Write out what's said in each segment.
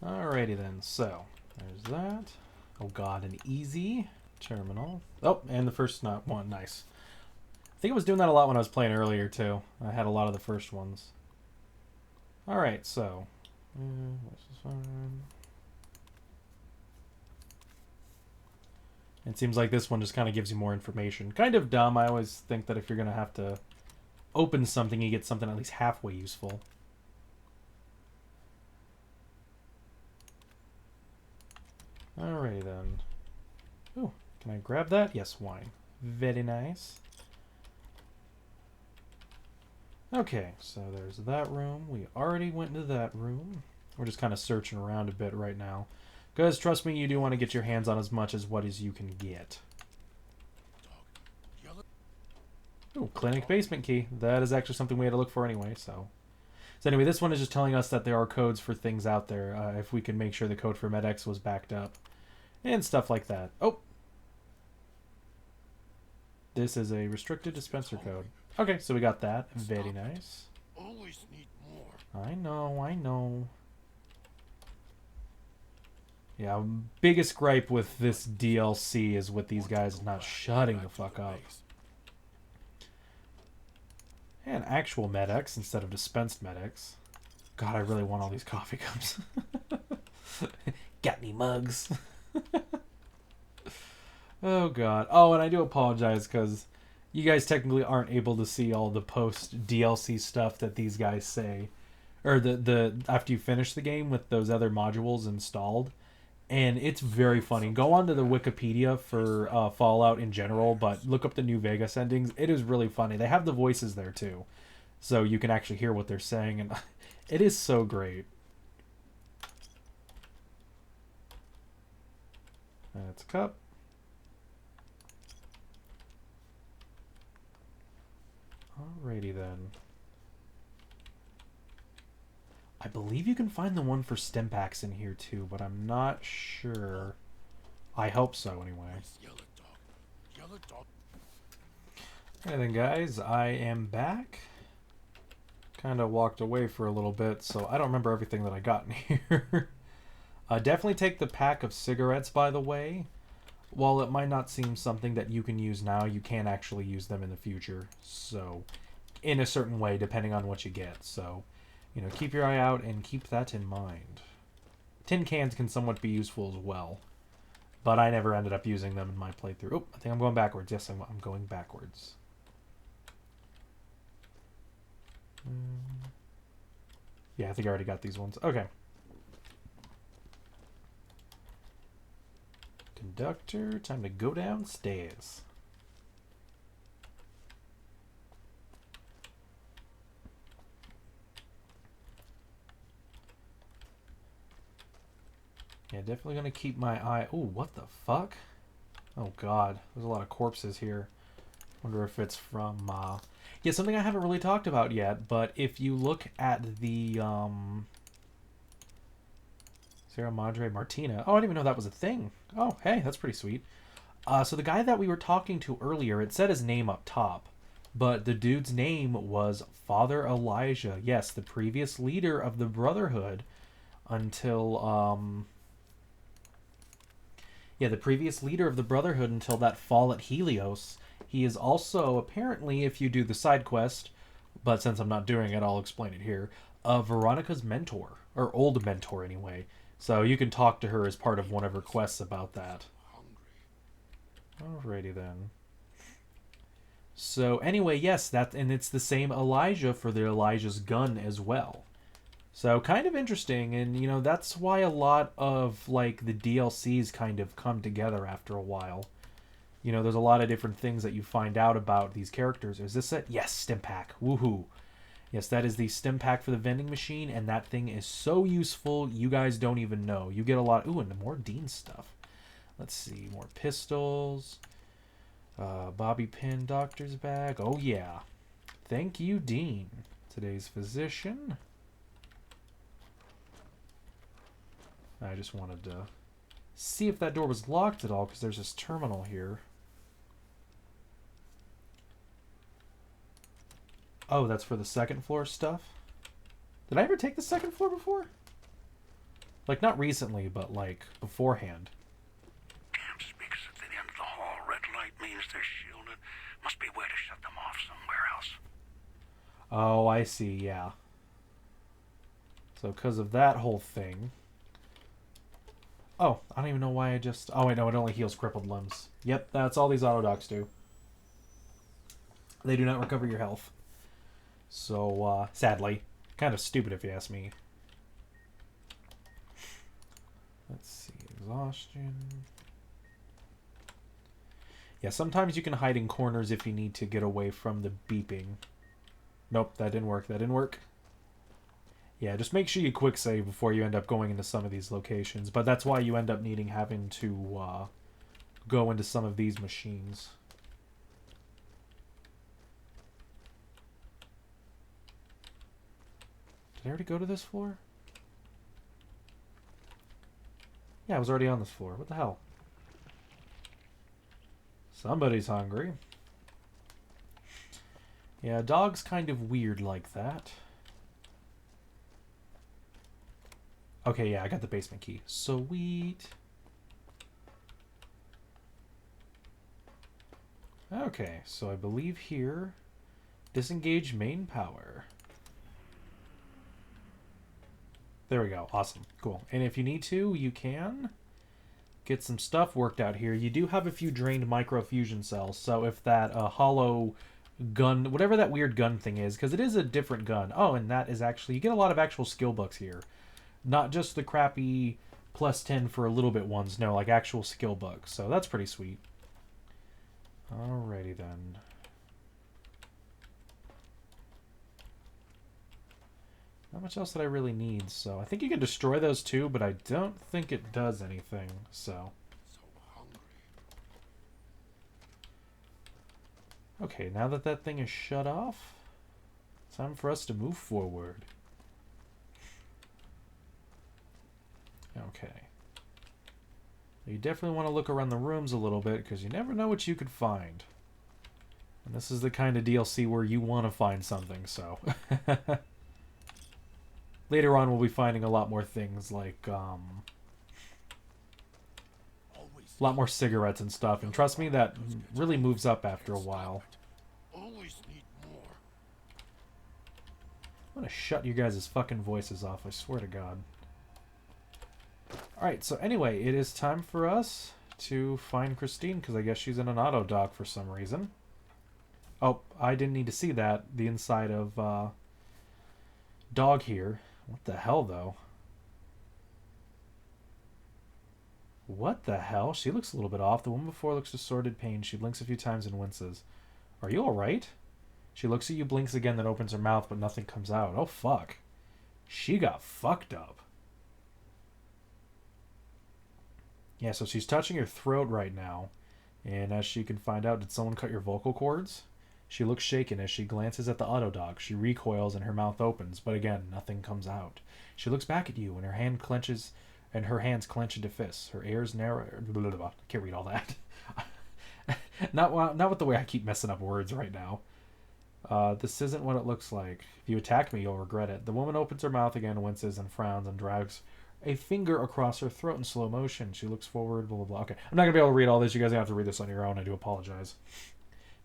Alrighty then, so there's that. Oh god, an easy terminal. Oh, and the first not one, nice. I think I was doing that a lot when I was playing earlier too. I had a lot of the first ones. Alright, so this is fine. It seems like this one just kind of gives you more information. Kind of dumb. I always think that if you're going to have to open something, you get something at least halfway useful. Alrighty then. Oh, can I grab that? Yes, wine. Very nice. Okay, so there's that room. We already went into that room. We're just kind of searching around a bit right now. Because, trust me, you do want to get your hands on as much as what as you can get. Ooh, clinic basement key. That is actually something we had to look for anyway, so... So anyway, this one is just telling us that there are codes for things out there. If we can make sure the code for MedX was backed up. And stuff like that. Oh! This is a restricted dispenser code. Okay, so we got that. Very nice. Always need more. I know, I know. Yeah, biggest gripe with this DLC is with these guys not shutting the fuck up. And actual MedX instead of dispensed MedX. God, I really want all these coffee cups. Got any mugs? Oh god. Oh, and I do apologize because you guys technically aren't able to see all the post DLC stuff that these guys say, or the after you finish the game with those other modules installed. And it's very funny. Go onto the Wikipedia for Fallout in general, but look up the New Vegas endings. It is really funny. They have the voices there too, so you can actually hear what they're saying, and it is so great. That's a cup. Alrighty then. I believe you can find the one for stim packs in here too, but I'm not sure. I hope so anyway. Hey then guys, I am back. Kind of walked away for a little bit, so I don't remember everything that I got in here. Definitely take the pack of cigarettes, by the way. While it might not seem something that you can use now, you can actually use them in the future. So, in a certain way, depending on what you get. So, you know, keep your eye out and keep that in mind. Tin cans can somewhat be useful as well. But I never ended up using them in my playthrough. Oh, I think I'm going backwards. Yes, I'm going backwards. Yeah, I think I already got these ones. Okay. Conductor, time to go downstairs. Yeah, definitely gonna keep my eye... Oh, what the fuck? Oh god, there's a lot of corpses here. Wonder if it's from... Yeah, something I haven't really talked about yet, but if you look at the... Sierra Madre Martina. Oh, I didn't even know that was a thing. Oh, hey, that's pretty sweet. So the guy that we were talking to earlier, it said his name up top, but the dude's name was Father Elijah. Yes, the previous leader of the Brotherhood until, yeah, the previous leader of the Brotherhood until that fall at Helios. He is also, apparently, if you do the side quest, but since I'm not doing it, I'll explain it here, Veronica's mentor, or old mentor anyway. So you can talk to her as part of one of her quests about that. Alrighty then. So anyway, yes, and it's the same Elijah for the Elijah's gun as well. So kind of interesting, and you know that's why a lot of like the DLCs kind of come together after a while. You know, there's a lot of different things that you find out about these characters. Is this it? Yes, stim pack. Woohoo! Yes, that is the stim pack for the vending machine, and that thing is so useful. You guys don't even know. You get a lot. Ooh, and more Dean stuff. Let's see, more pistols. Bobby pin doctor's bag. Oh yeah. Thank you, Dean. Today's physician. I just wanted to see if that door was locked at all because there's this terminal here. Oh, that's for the second floor stuff? Did I ever take the second floor before? Like, not recently, but, like, beforehand. Can't speak at the end of the hall. Red light means they're shielded. Must be a way to shut them off somewhere else. Oh, I see, yeah. So, because of that whole thing... Oh, I don't even know why I just... Oh, wait, no, it only heals crippled limbs. Yep, that's all these auto-docs do. They do not recover your health. So, sadly. Kind of stupid if you ask me. Let's see. Exhaustion. Yeah, sometimes you can hide in corners if you need to get away from the beeping. Nope, that didn't work. That didn't work. Yeah, just make sure you quick save before you end up going into some of these locations. But that's why you end up having to go into some of these machines. Did I already go to this floor? Yeah, I was already on this floor. What the hell? Somebody's hungry. Yeah, dog's kind of weird like that. Okay, yeah, I got the basement key. Sweet. Okay, so I believe here... Disengage main power. There we go. Awesome. Cool. And if you need to, you can get some stuff worked out here. You do have a few drained microfusion cells, so if that hollow gun, whatever that weird gun thing is, because it is a different gun. Oh, and that is actually, you get a lot of actual skill books here. Not just the crappy +10 for a little bit ones. No, like actual skill books. So that's pretty sweet. Alrighty then. Not much else that I really need, so I think you can destroy those too, but I don't think it does anything, so. Okay, now that that thing is shut off, it's time for us to move forward. Okay. You definitely want to look around the rooms a little bit, because you never know what you could find. And this is the kind of DLC where you want to find something, so. Later on, we'll be finding a lot more things like, a lot more cigarettes and stuff. And trust me, that really moves up after a while. Always need more. I'm gonna shut you guys' fucking voices off, I swear to God. Alright, so anyway, it is time for us to find Christine, because I guess she's in an auto dock for some reason. Oh, I didn't need to see that. The inside of, dog here. What the hell, though? What the hell? She looks a little bit off. The woman before looks distorted pain. She blinks a few times and winces. Are you alright? She looks at you, blinks again, then opens her mouth, but nothing comes out. Oh, fuck. She got fucked up. Yeah, so she's touching your throat right now. And as she can find out, did someone cut your vocal cords? She looks shaken as she glances at the autodoc. She recoils and her mouth opens, but again, nothing comes out. She looks back at you and her hand clenches, and her hands clench into fists. Her ears narrow. I can't read all that. Not with the way I keep messing up words right now. This isn't what it looks like. If you attack me, you'll regret it. The woman opens her mouth again, winces and frowns, and drags a finger across her throat in slow motion. She looks forward, blah, blah, blah. Okay, I'm not going to be able to read all this. You guys have to read this on your own. I do apologize.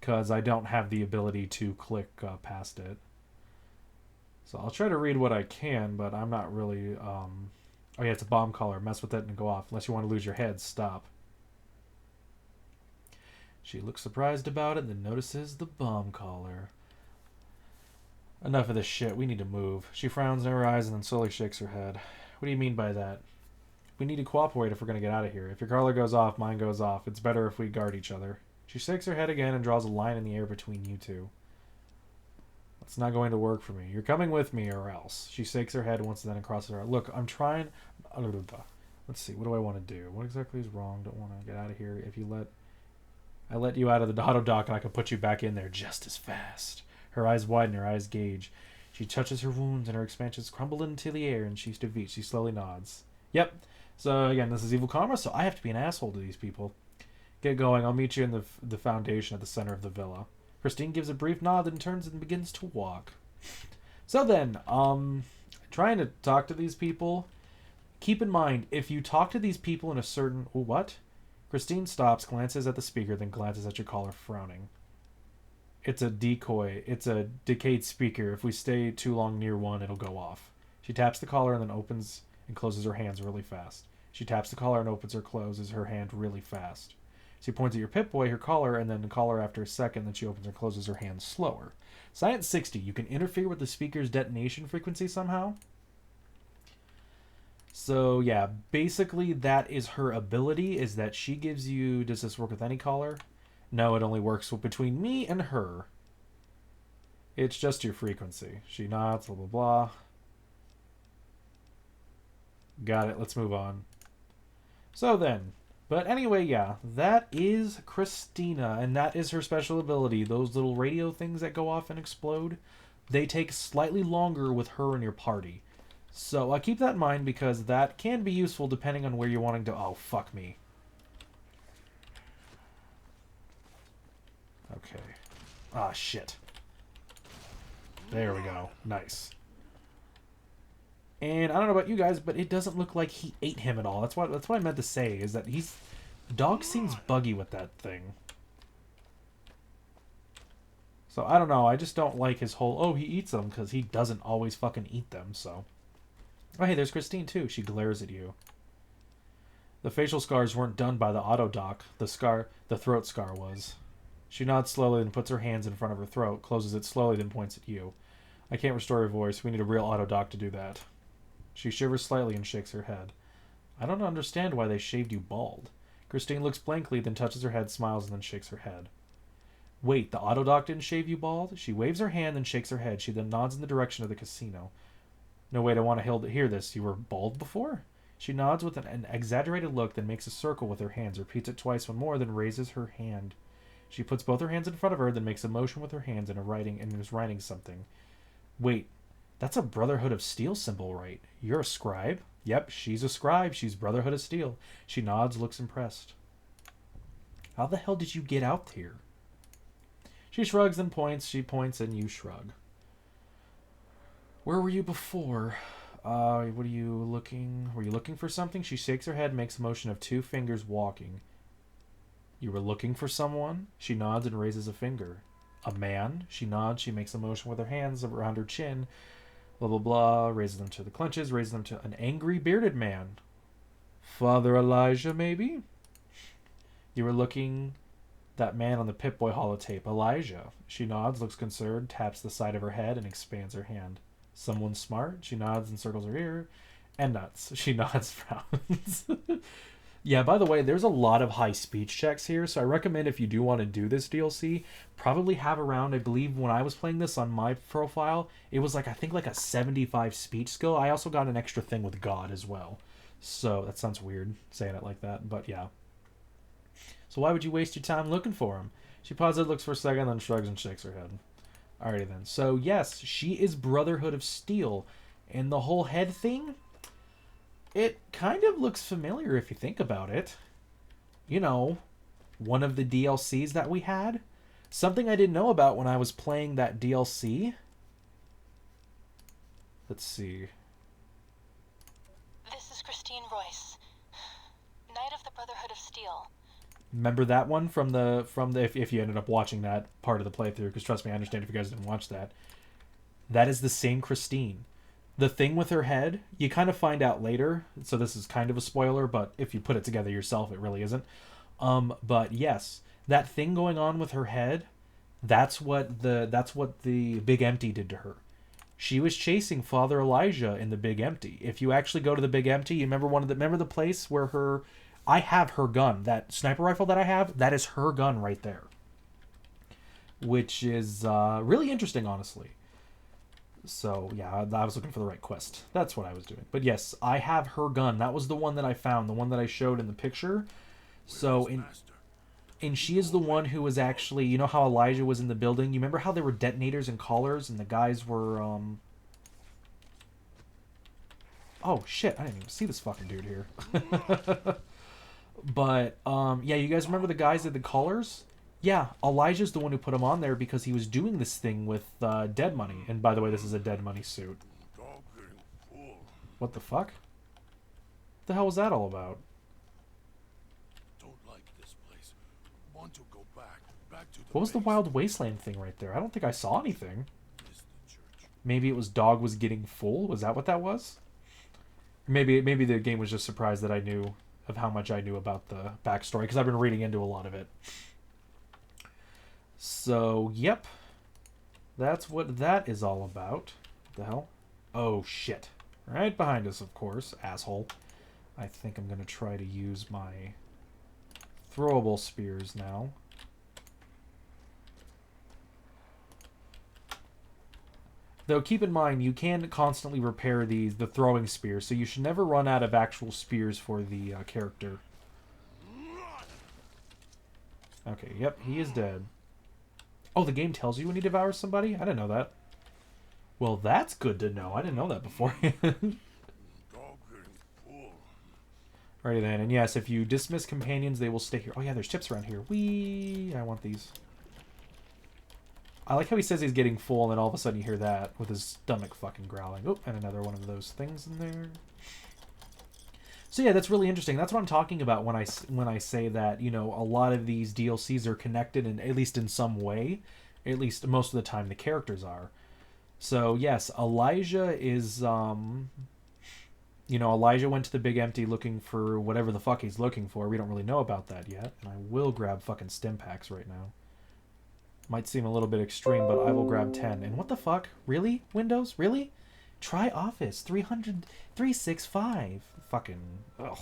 Because I don't have the ability to click past it. So I'll try to read what I can, but I'm not really... Oh yeah, it's a bomb collar. Mess with it and go off. Unless you want to lose your head, stop. She looks surprised about it, then notices the bomb collar. Enough of this shit. We need to move. She frowns in her eyes and then slowly shakes her head. What do you mean by that? We need to cooperate if we're going to get out of here. If your collar goes off, mine goes off. It's better if we guard each other. She shakes her head again and draws a line in the air between you two. That's not going to work for me. You're coming with me or else. She shakes her head once and then crosses her. Look, I'm trying... Let's see. What do I want to do? What exactly is wrong? Don't want to get out of here. If you let... I let you out of the auto dock and I can put you back in there just as fast. Her eyes widen, her eyes gauge. She touches her wounds and her expansions crumble into the air and she's defeated. She slowly nods. Yep. So again, this is Evil Karma, so I have to be an asshole to these people. Get going. I'll meet you in the foundation at the center of the villa. Christine gives a brief nod and turns and begins to walk. So then, trying to talk to these people, Keep in mind, if you talk to these people in a certain... What? Christine stops, glances at the speaker, then glances at your caller, frowning. It's a decoy. It's a decayed speaker. If we stay too long near one, it'll go off. She taps the collar and then opens and closes her hands really fast. She taps the collar and opens or closes her hand really fast. She points at your Pip-Boy, her collar, and then the collar after a second. Then she opens and closes her hand slower. Science 60. You can interfere with the speaker's detonation frequency somehow. So, yeah, basically that is her ability, is that she gives you... Does this work with any collar? No, it only works between me and her. It's just your frequency. She nods, blah, blah, blah. Got it. Let's move on. So then... But anyway, yeah, that is Christina, and that is her special ability. Those little radio things that go off and explode, they take slightly longer with her in your party. So keep that in mind, because that can be useful depending on where you're wanting to... Oh, fuck me. Okay. Ah, shit. There we go. Nice. And I don't know about you guys, but it doesn't look like he ate him at all. That's what I meant to say, is that he's... Dog seems buggy with that thing. So, I don't know. I just don't like his whole, oh, he eats them, because he doesn't always fucking eat them, so... Oh, hey, there's Christine, too. She glares at you. The facial scars weren't done by the auto doc. The throat scar was. She nods slowly and puts her hands in front of her throat, closes it slowly, then points at you. I can't restore her voice. We need a real auto doc to do that. She shivers slightly and shakes her head. I don't understand why they shaved you bald. Christine looks blankly, then touches her head, smiles, and then shakes her head. Wait, the auto doc didn't shave you bald? She waves her hand, then shakes her head. She then nods in the direction of the casino. No, wait, I want to hear this. You were bald before? She nods with an exaggerated look, then makes a circle with her hands, repeats it twice, one more, then raises her hand. She puts both her hands in front of her, then makes a motion with her hands and is writing something. Wait, that's a Brotherhood of Steel symbol, right? You're a scribe? Yep, she's a scribe. She's Brotherhood of Steel. She nods, looks impressed. How the hell did you get out here? She shrugs and points. She points and you shrug. Where were you before? What are you looking... Were you looking for something? She shakes her head and makes a motion of two fingers walking. You were looking for someone? She nods and raises a finger. A man? She nods. She makes a motion with her hands around her chin. Blah, blah, blah. Raises them to the clenches. Raises them to an angry, bearded man. Father Elijah, maybe? You were looking... That man on the Pip-Boy holotape. Elijah. She nods, looks concerned, taps the side of her head, and expands her hand. Someone smart? She nods and circles her ear. And nuts. She nods, frowns. Yeah, by the way, there's a lot of high speech checks here, so I recommend if you do want to do this DLC, probably have around, I believe when I was playing this on my profile, it was like, I think like a 75 speech skill. I also got an extra thing with God as well. So, that sounds weird, saying it like that, but yeah. So why would you waste your time looking for him? She pauses, looks for a second, then shrugs and shakes her head. Alrighty then. So, yes, she is Brotherhood of Steel. And the whole head thing... It kind of looks familiar if you think about it. You know, one of the DLCs that we had. Something I didn't know about when I was playing that DLC. Let's see. This is Christine Royce, Knight of the Brotherhood of Steel. Remember that one from the if you ended up watching that part of the playthrough, because trust me, I understand if you guys didn't watch that. That is the same Christine. The thing with her head, you kind of find out later, so this is kind of a spoiler, but if you put it together yourself, it really isn't. But yes, that thing going on with her head, that's what the Big Empty did to her. She was chasing Father Elijah in the Big Empty. If you actually go to the Big Empty, you remember the place where I have her gun, that sniper rifle that I have, that is her gun right there. Which is really interesting, honestly. So, yeah, I was looking for the right quest. That's what I was doing. But yes, I have her gun. That was the one that I found, the one that I showed in the picture. So, and she is the one who was actually, you know how Elijah was in the building? You remember how there were detonators and collars and the guys were, Oh, shit, I didn't even see this fucking dude here. But, yeah, you guys remember the guys at the collars? Yeah, Elijah's the one who put him on there because he was doing this thing with Dead Money. And by the way, this is a Dead Money suit. What the fuck? the hell was that all about? Don't like this place. Want to go back to the What was the base. Wild Wasteland thing right there? I don't think I saw anything. Miss the church. Maybe it was dog was getting full? Was that what that was? Maybe the game was just surprised that I knew of how much I knew about the backstory, because I've been reading into a lot of it. So, yep. That's what that is all about. What the hell? Oh, shit. Right behind us, of course. Asshole. I think I'm going to try to use my throwable spears now. Though keep in mind, you can constantly repair the throwing spears, so you should never run out of actual spears for the character. Okay, yep, he is dead. Oh, the game tells you when he devours somebody? I didn't know that. Well, that's good to know. I didn't know that beforehand. Dog getting full. Righty then, and yes, if you dismiss companions, they will stay here. Oh yeah, there's chips around here. Whee! I want these. I like how he says he's getting full, and then all of a sudden you hear that with his stomach fucking growling. Oh, and another one of those things in there. So yeah, that's really interesting. That's what I'm talking about when I say that, you know, a lot of these DLCs are connected, in at least in some way. At least most of the time the characters are. So yes, Elijah is you know, Elijah went to the Big Empty looking for whatever the fuck he's looking for. We don't really know about that yet. And I will grab fucking stim packs right now. Might seem a little bit extreme, but I will grab 10. And what the fuck? Really? Windows? Really? Try Office 300 365. Fucking ugh.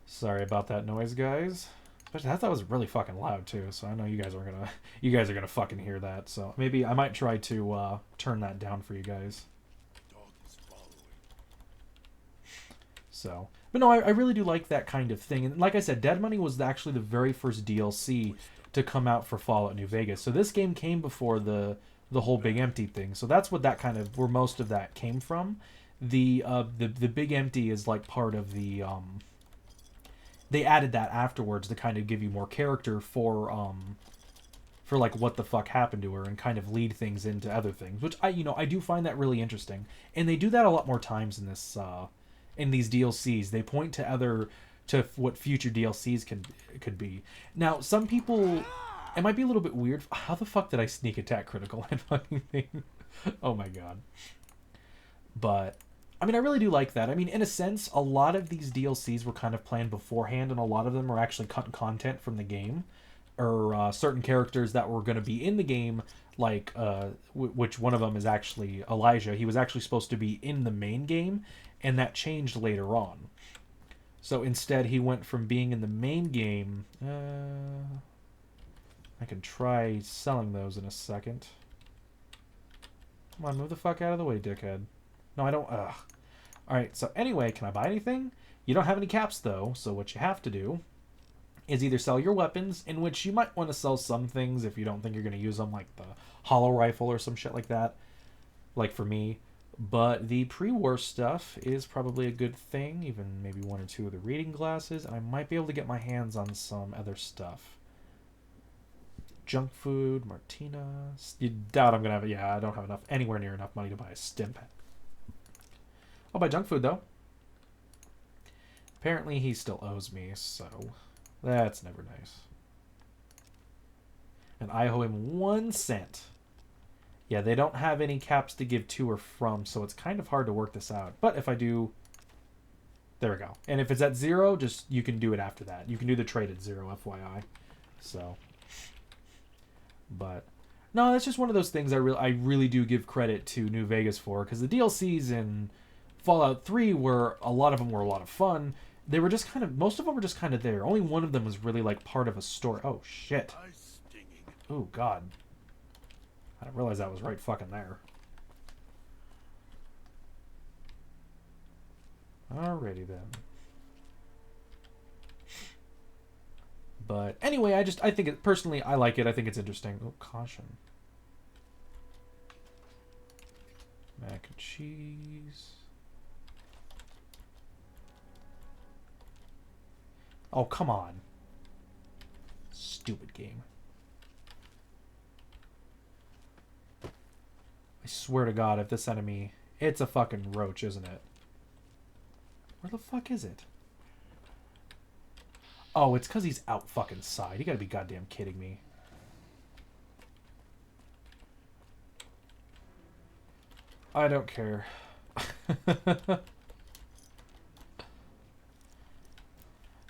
Sorry about that noise, guys. Especially I thought it was really fucking loud too, so I know you guys are gonna fucking hear that. So maybe I might try to turn that down for you guys. Dog is following. So, but no, I really do like that kind of thing. And like I said, Dead Money was actually the very first DLC to come out for Fallout New Vegas. So this game came before the whole Big Empty thing. So that's what that kind of where most of that came from. The Big Empty is like part of the they added that afterwards to kind of give you more character for like what the fuck happened to her and kind of lead things into other things, which I do find that really interesting. And they do that a lot more times in this in these DLCs. They point to what future DLCs could be. Now, some people, it might be a little bit weird. How the fuck did I sneak attack critical and fucking thing? Oh my god. But I mean, I really do like that. I mean, in a sense, a lot of these DLCs were kind of planned beforehand, and a lot of them are actually cutting content from the game, or certain characters that were going to be in the game, like which one of them is actually Elijah. He was actually supposed to be in the main game, and that changed later on. So instead, he went from being in the main game. I can try selling those in a second. Come on, move the fuck out of the way, dickhead. No, I don't. Ugh. Alright, so anyway, can I buy anything? You don't have any caps, though, so what you have to do is either sell your weapons, in which you might want to sell some things if you don't think you're going to use them, like the hollow rifle or some shit like that, like for me. But the pre-war stuff is probably a good thing, even maybe one or two of the reading glasses, and I might be able to get my hands on some other stuff. Junk food, Martina. You doubt I'm going to have it. Yeah, I don't have anywhere near enough money to buy a stim pack. I'll buy junk food, though. Apparently, he still owes me, so that's never nice. And I owe him 1 cent. Yeah, they don't have any caps to give to or from, so it's kind of hard to work this out. But if I do... There we go. And if it's at 0, just you can do it after that. You can do the trade at 0, FYI. So... But... No, that's just one of those things I really do give credit to New Vegas for, because the DLCs in Fallout 3 were, a lot of them were a lot of fun. They were just kind of, most of them were just kind of there. Only one of them was really like part of a story. Oh, shit. Oh, God. I didn't realize that was right fucking there. Alrighty then. But anyway, I think it, personally, I like it. I think it's interesting. Oh, caution. Mac and cheese. Oh, come on. Stupid game. I swear to God, if this enemy... It's a fucking roach, isn't it? Where the fuck is it? Oh, it's because he's out fucking side. You gotta be goddamn kidding me. I don't care.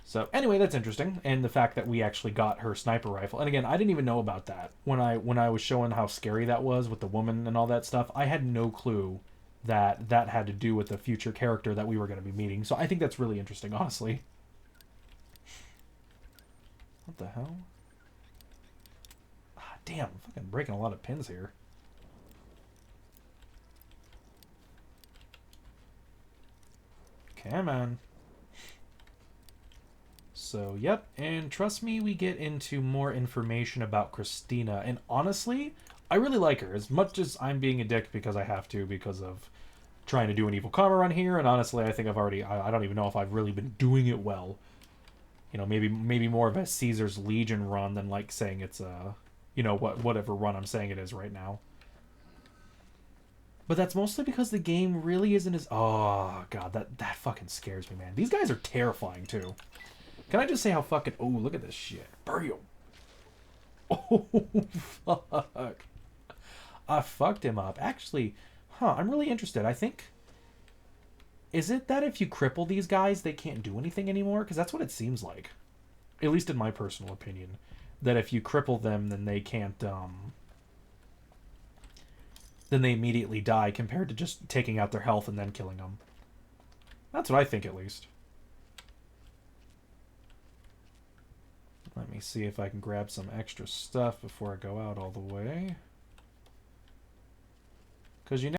So anyway, that's interesting, and the fact that we actually got her sniper rifle. And again, I didn't even know about that when I was showing how scary that was with the woman and all that stuff. I had no clue that that had to do with the future character that we were going to be meeting. So I think that's really interesting, honestly. What the hell? Ah, damn, I'm fucking breaking a lot of pins here. Come on. So, yep, and trust me, we get into more information about Christina. And honestly, I really like her, as much as I'm being a dick because I have to, because of trying to do an evil karma run here. And honestly, I think I've already, I don't even know if I've really been doing it well. You know, maybe more of a Caesar's Legion run than like saying it's a, you know, whatever run I'm saying it is right now. But that's mostly because the game really isn't as, oh god, that fucking scares me, man. These guys are terrifying too. Can I just say how fucking... Oh, look at this shit. Burial. Oh, fuck. I fucked him up. Actually, I'm really interested. I think... Is it that if you cripple these guys, they can't do anything anymore? Because that's what it seems like. At least in my personal opinion. That if you cripple them, then they can't, then they immediately die compared to just taking out their health and then killing them. That's what I think, at least. Let me see if I can grab some extra stuff before I go out all the way. Because you